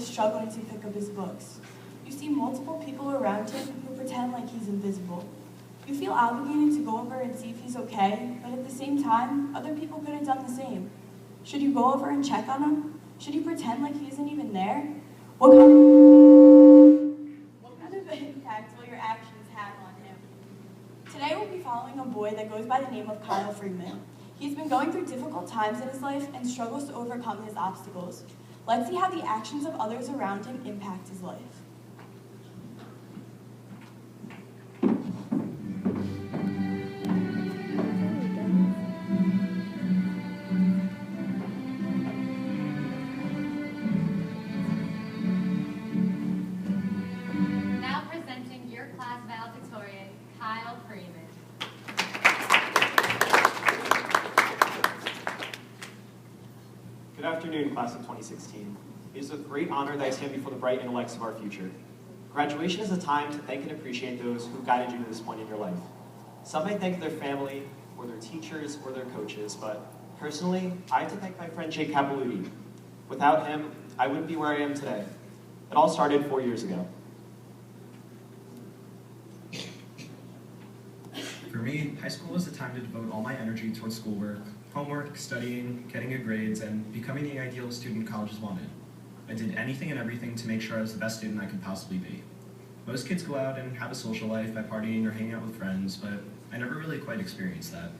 is struggling to pick up his books. You see multiple people around him who pretend like he's invisible. You feel obligated to go over and see if he's okay, but at the same time, other people could have done the same. Should you go over and check on him? Should you pretend like he isn't even there? What kind of impact will your actions have on him? Today we'll be following a boy that goes by the name of Kyle Freeman. He's been going through difficult times in his life and struggles to overcome his obstacles. Let's see how the actions of others around him impact his life. Now presenting your class valedictorian, Kyle Freeman. Good afternoon, class of 2016. It is with great honor that I stand before the bright intellects of our future. Graduation is a time to thank and appreciate those who guided you to this point in your life. Some may thank their family, or their teachers, or their coaches, but personally, I have to thank my friend Jake Capilouti. Without him, I wouldn't be where I am today. It all started 4 years ago. For me, high school was the time to devote all my energy towards schoolwork, homework, studying, getting good grades, and becoming the ideal student colleges wanted. I did anything and everything to make sure I was the best student I could possibly be. Most kids go out and have a social life by partying or hanging out with friends, but I never really quite experienced that.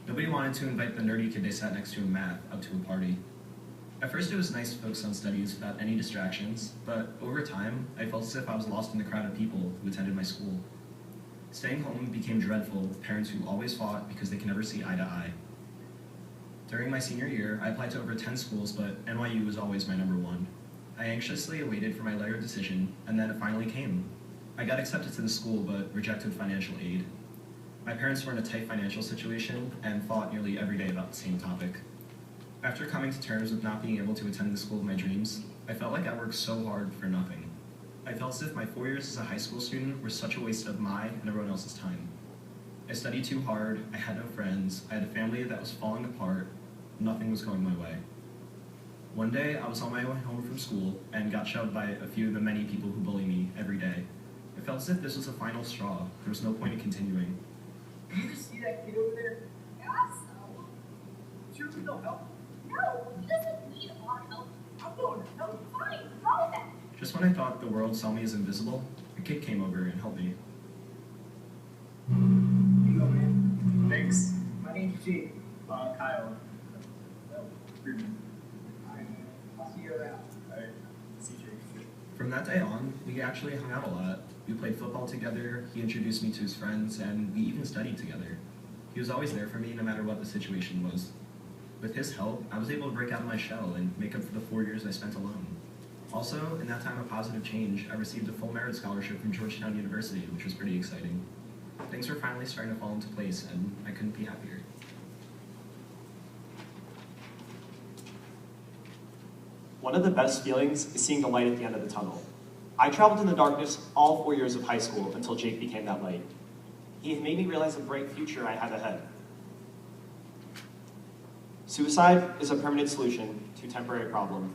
Nobody wanted to invite the nerdy kid they sat next to in math up to a party. At first it was nice to focus on studies without any distractions, but over time, I felt as if I was lost in the crowd of people who attended my school. Staying home became dreadful with parents who always fought because they could never see eye to eye. During my senior year, I applied to over 10 schools, but NYU was always my number one. I anxiously awaited for my letter of decision, and then it finally came. I got accepted to the school, but rejected financial aid. My parents were in a tight financial situation and fought nearly every day about the same topic. After coming to terms with not being able to attend the school of my dreams, I felt like I worked so hard for nothing. I felt as if my 4 years as a high school student were such a waste of my and everyone else's time. I studied too hard, I had no friends, I had a family that was falling apart, nothing was going my way. One day, I was on my way home from school and got shoved by a few of the many people who bully me every day. I felt as if this was the final straw. There was no point in continuing. Do you see that kid over there? Yeah, so. Sure, we don't help. No, he doesn't need our help. I'm going to help. Fine, go then. Just when I thought the world saw me as invisible, a kid came over and helped me. Here you go, man. Thanks. My name's Jake. Kyle. Freeman. I'll see you around. Alright. See you, Jake. From that day on, we actually hung out a lot. We played football together, he introduced me to his friends, and we even studied together. He was always there for me no matter what the situation was. With his help, I was able to break out of my shell and make up for the 4 years I spent alone. Also, in that time of positive change, I received a full merit scholarship from Georgetown University, which was pretty exciting. Things were finally starting to fall into place, and I couldn't be happier. One of the best feelings is seeing the light at the end of the tunnel. I traveled in the darkness all 4 years of high school until Jake became that light. He had made me realize the bright future I had ahead. Suicide is a permanent solution to a temporary problem,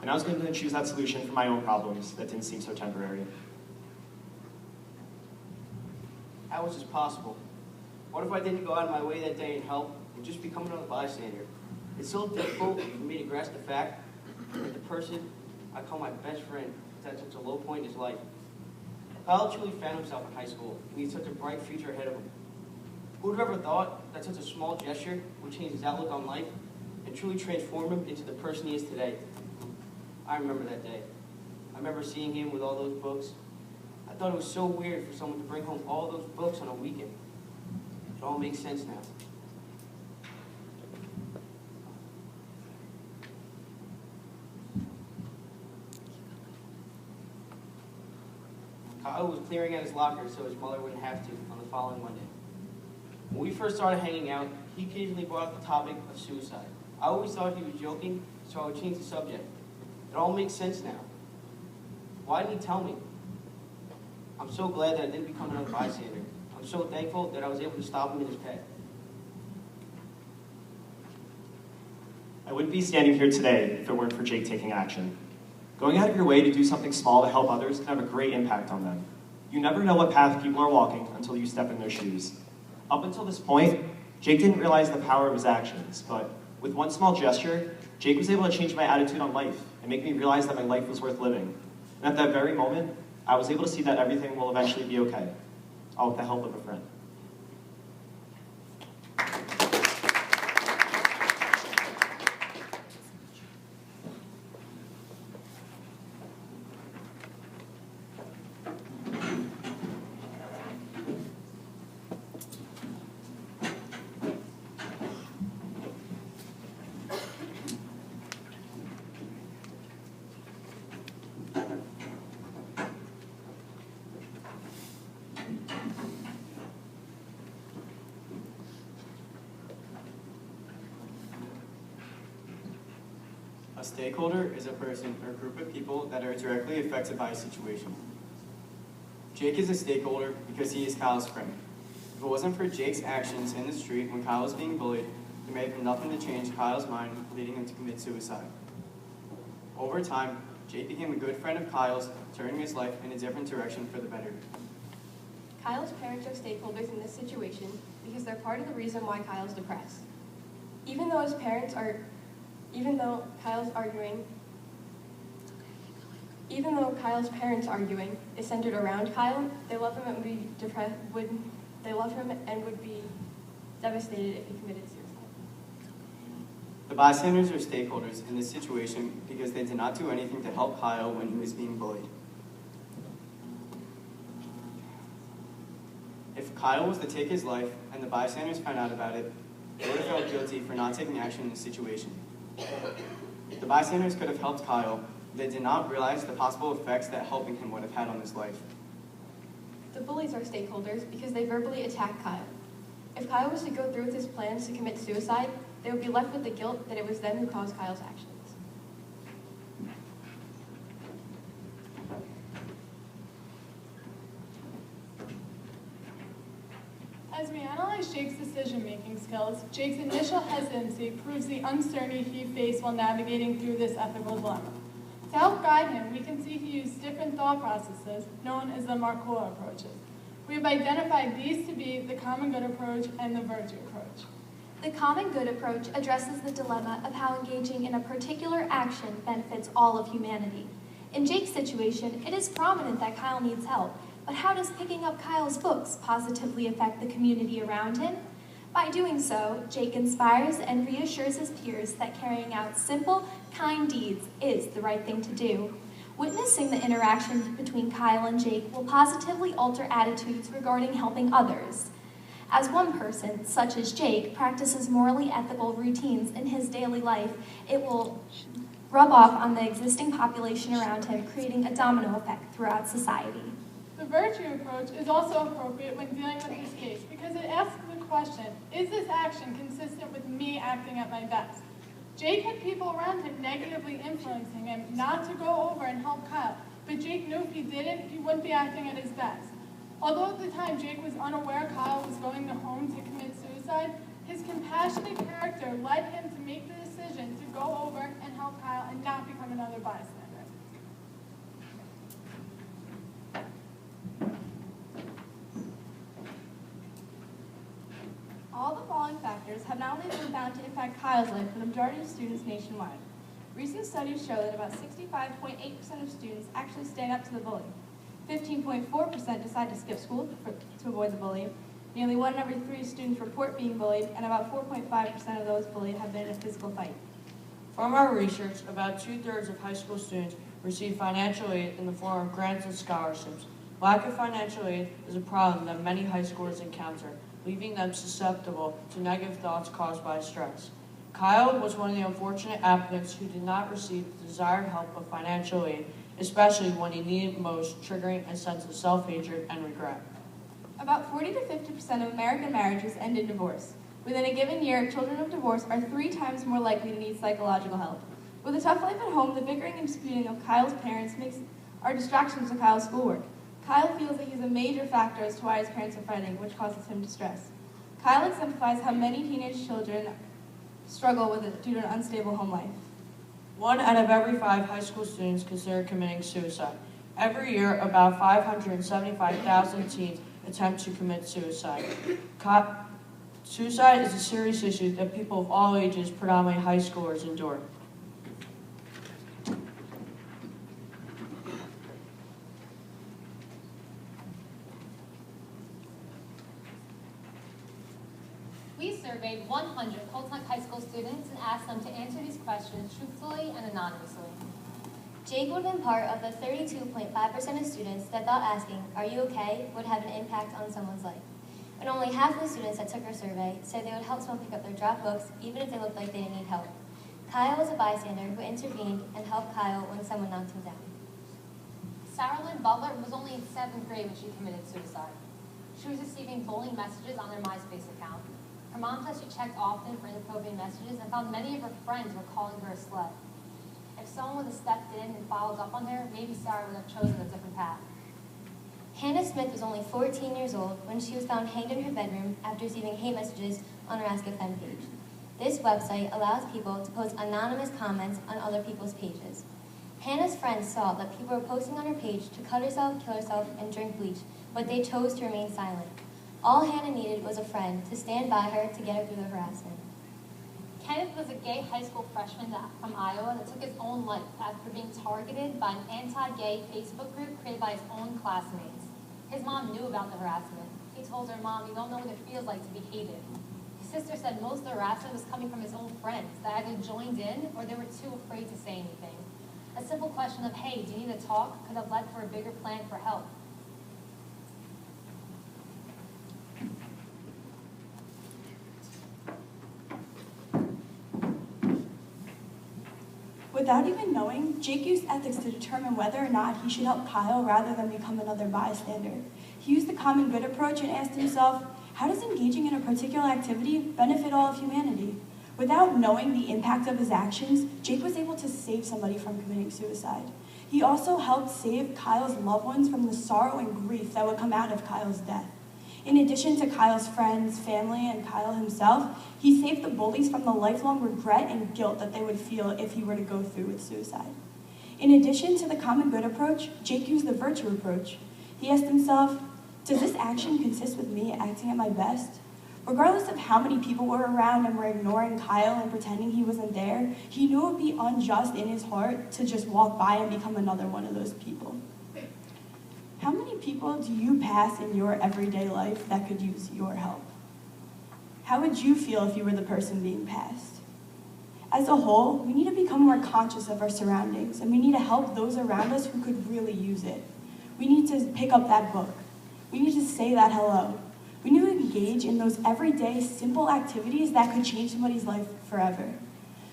and I was going to choose that solution for my own problems that didn't seem so temporary. How was this possible? What if I didn't go out of my way that day and help and just become another bystander? It's so difficult for me to grasp the fact that the person I call my best friend is at such a low point in his life. Kyle truly found himself in high school, and he had such a bright future ahead of him. Who would have ever thought that such a small gesture would change his outlook on life and truly transform him into the person he is today? I remember that day. I remember seeing him with all those books. I thought it was so weird for someone to bring home all those books on a weekend. It all makes sense now. Kyle was clearing out his locker so his mother wouldn't have to on the following Monday. When we first started hanging out, he occasionally brought up the topic of suicide. I always thought he was joking, so I would change the subject. It all makes sense now. Why didn't he tell me? I'm so glad that I didn't become another bystander. I'm so thankful that I was able to stop him in his path. I wouldn't be standing here today if it weren't for Jake taking action. Going out of your way to do something small to help others can have a great impact on them. You never know what path people are walking until you step in their shoes. Up until this point, Jake didn't realize the power of his actions, but with one small gesture, Jake was able to change my attitude on life and make me realize that my life was worth living. And at that very moment, I was able to see that everything will eventually be okay, all with the help of a friend. A stakeholder is a person or group of people that are directly affected by a situation. Jake is a stakeholder because he is Kyle's friend. If it wasn't for Jake's actions in the street when Kyle was being bullied, there may have been nothing to change Kyle's mind, leading him to commit suicide. Over time, Jake became a good friend of Kyle's, turning his life in a different direction for the better. Kyle's parents are stakeholders in this situation because they're part of the reason why Kyle's depressed. Even though Kyle's parents arguing is centered around Kyle, they love him and would be devastated if he committed suicide. The bystanders are stakeholders in this situation because they did not do anything to help Kyle when he was being bullied. If Kyle was to take his life and the bystanders found out about it, they would have felt guilty for not taking action in the situation. The bystanders could have helped Kyle, but they did not realize the possible effects that helping him would have had on his life. The bullies are stakeholders because they verbally attack Kyle. If Kyle was to go through with his plans to commit suicide, they would be left with the guilt that it was them who caused Kyle's actions. As we analyze Jake's decision-making skills, Jake's initial hesitancy proves the uncertainty he faced while navigating through this ethical dilemma. To help guide him, we can see he used different thought processes, known as the Marcola approaches. We have identified these to be the common good approach and the virtue approach. The common good approach addresses the dilemma of how engaging in a particular action benefits all of humanity. In Jake's situation, it is prominent that Kyle needs help, but how does picking up Kyle's books positively affect the community around him? By doing so, Jake inspires and reassures his peers that carrying out simple, kind deeds is the right thing to do. Witnessing the interaction between Kyle and Jake will positively alter attitudes regarding helping others. As one person, such as Jake, practices morally ethical routines in his daily life, it will rub off on the existing population around him, creating a domino effect throughout society. The virtue approach is also appropriate when dealing with this case because it asks the question, is this action consistent with me acting at my best? Jake had people around him negatively influencing him not to go over and help Kyle, but Jake knew if he didn't, he wouldn't be acting at his best. Although at the time Jake was unaware Kyle was going to home to commit suicide, his compassionate character led him to make the decision to go over and help Kyle and not become another bystander. All the following factors have not only been found to impact Kyle's life, but the majority of students nationwide. Recent studies show that about 65.8% of students actually stand up to the bully. 15.4% decide to skip school to avoid the bully. Nearly 1 in every 3 students report being bullied, and about 4.5% of those bullied have been in a physical fight. From our research, about 2/3 of high school students receive financial aid in the form of grants and scholarships. Lack of financial aid is a problem that many high schoolers encounter, leaving them susceptible to negative thoughts caused by stress. Kyle was one of the unfortunate applicants who did not receive the desired help of financial aid, especially when he needed it most, triggering a sense of self-hatred and regret. About 40 to 50% of American marriages end in divorce. Within a given year, children of divorce are 3 times more likely to need psychological help. With a tough life at home, the bickering and disputing of Kyle's parents are distractions to Kyle's schoolwork. Kyle feels that he's a major factor as to why his parents are fighting, which causes him distress. Kyle exemplifies how many teenage children struggle with it due to an unstable home life. 1 out of every 5 high school students consider committing suicide. Every year, about 575,000 teens attempt to commit suicide. Suicide is a serious issue that people of all ages, predominantly high schoolers, endure. We surveyed 100 Colton High School students and asked them to answer these questions truthfully and anonymously. Jake would have been part of the 32.5% of students that thought asking, "Are you okay?" would have an impact on someone's life. And only half of the students that took our survey said they would help someone pick up their dropped books even if they looked like they didn't need help. Kyle was a bystander who intervened and helped Kyle when someone knocked him down. Sarah Lynn Butler was only in 7th grade when she committed suicide. She was receiving bullying messages on their MySpace account. Her mom said she checked often for inappropriate messages and found many of her friends were calling her a slut. If someone would have stepped in and followed up on her, maybe Sarah would have chosen a different path. Hannah Smith was only 14 years old when she was found hanged in her bedroom after receiving hate messages on her Ask a Friend page. This website allows people to post anonymous comments on other people's pages. Hannah's friends saw that people were posting on her page to cut herself, kill herself, and drink bleach, but they chose to remain silent. All Hannah needed was a friend to stand by her to get her through the harassment. Kenneth was a gay high school freshman from Iowa that took his own life after being targeted by an anti-gay Facebook group created by his own classmates. His mom knew about the harassment. He told her, "Mom, you don't know what it feels like to be hated." His sister said most of the harassment was coming from his own friends that either joined in or they were too afraid to say anything. A simple question of, "Hey, do you need to talk?" could have led for a bigger plan for help. Without even knowing, Jake used ethics to determine whether or not he should help Kyle rather than become another bystander. He used the common good approach and asked himself, how does engaging in a particular activity benefit all of humanity? Without knowing the impact of his actions, Jake was able to save somebody from committing suicide. He also helped save Kyle's loved ones from the sorrow and grief that would come out of Kyle's death. In addition to Kyle's friends, family, and Kyle himself, he saved the bullies from the lifelong regret and guilt that they would feel if he were to go through with suicide. In addition to the common good approach, Jake used the virtue approach. He asked himself, does this action consist with me acting at my best? Regardless of how many people were around and were ignoring Kyle and pretending he wasn't there, he knew it would be unjust in his heart to just walk by and become another one of those people. How many people do you pass in your everyday life that could use your help? How would you feel if you were the person being passed? As a whole, we need to become more conscious of our surroundings, and we need to help those around us who could really use it. We need to pick up that book. We need to say that hello. We need to engage in those everyday, simple activities that could change somebody's life forever.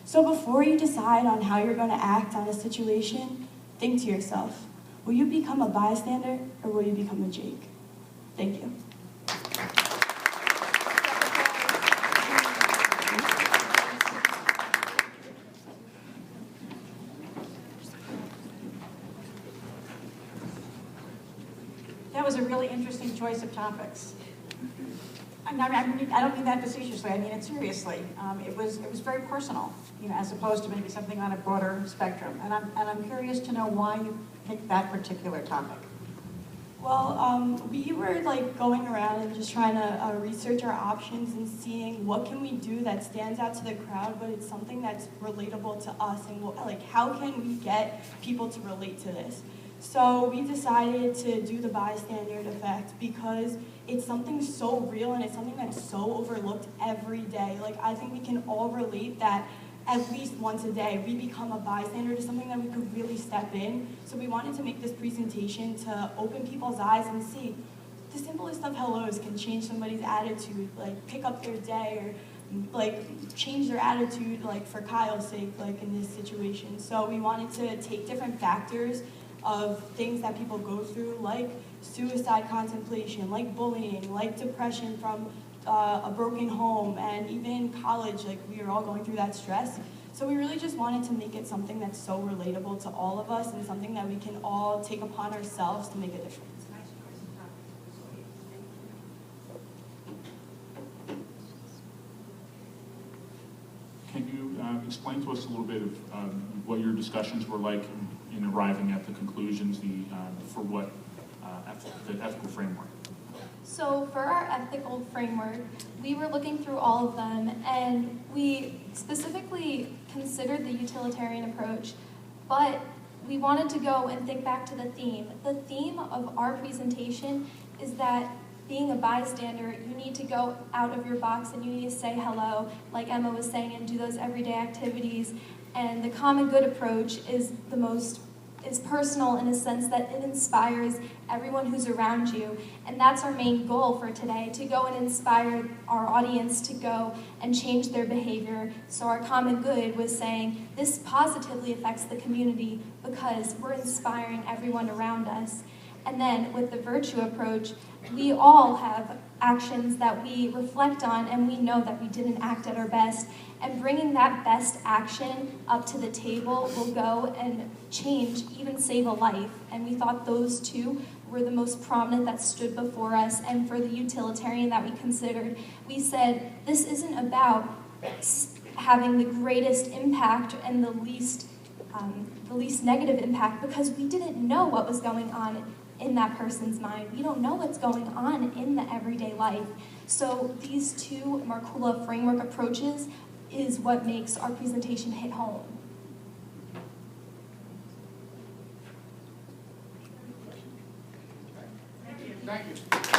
So before you decide on how you're going to act on a situation, think to yourself, will you become a bystander or will you become a Jake? Thank you. That was a really interesting choice of topics. I don't mean that facetiously, I mean it seriously. It was very personal, as opposed to maybe something on a broader spectrum. And I'm curious to know why you picked that particular topic. Well, we were going around and just trying to research our options and seeing what can we do that stands out to the crowd, but it's something that's relatable to us, and how can we get people to relate to this? So we decided to do the bystander effect because it's something so real and it's something that's so overlooked every day. I think we can all relate that at least once a day we become a bystander to something that we could really step in. So we wanted to make this presentation to open people's eyes and see the simplest of hellos can change somebody's attitude, pick up their day or change their attitude for Kyle's sake in this situation. So we wanted to take different factors of things that people go through, like suicide contemplation, like bullying, like depression from a broken home, and even college, we are all going through that stress. So we really just wanted to make it something that's so relatable to all of us and something that we can all take upon ourselves to make a difference. Can you explain to us a little bit of what your discussions were like in arriving at the conclusions for what the ethical framework. So for our ethical framework, we were looking through all of them, and we specifically considered the utilitarian approach, but we wanted to go and think back to the theme. The theme of our presentation is that being a bystander, you need to go out of your box and you need to say hello, like Emma was saying, and do those everyday activities. And the common good approach is is personal in a sense that it inspires everyone who's around you. And that's our main goal for today, to go and inspire our audience to go and change their behavior. So our common good was saying this positively affects the community because we're inspiring everyone around us. And then with the virtue approach, we all have actions that we reflect on and we know that we didn't act at our best. And bringing that best action up to the table will go and change, even save a life. And we thought those two were the most prominent that stood before us. And for the utilitarian that we considered, we said this isn't about having the greatest impact and the least negative impact, because we didn't know what was going on in that person's mind. We don't know what's going on in the everyday life. So these two Markula framework approaches is what makes our presentation hit home. Thank you.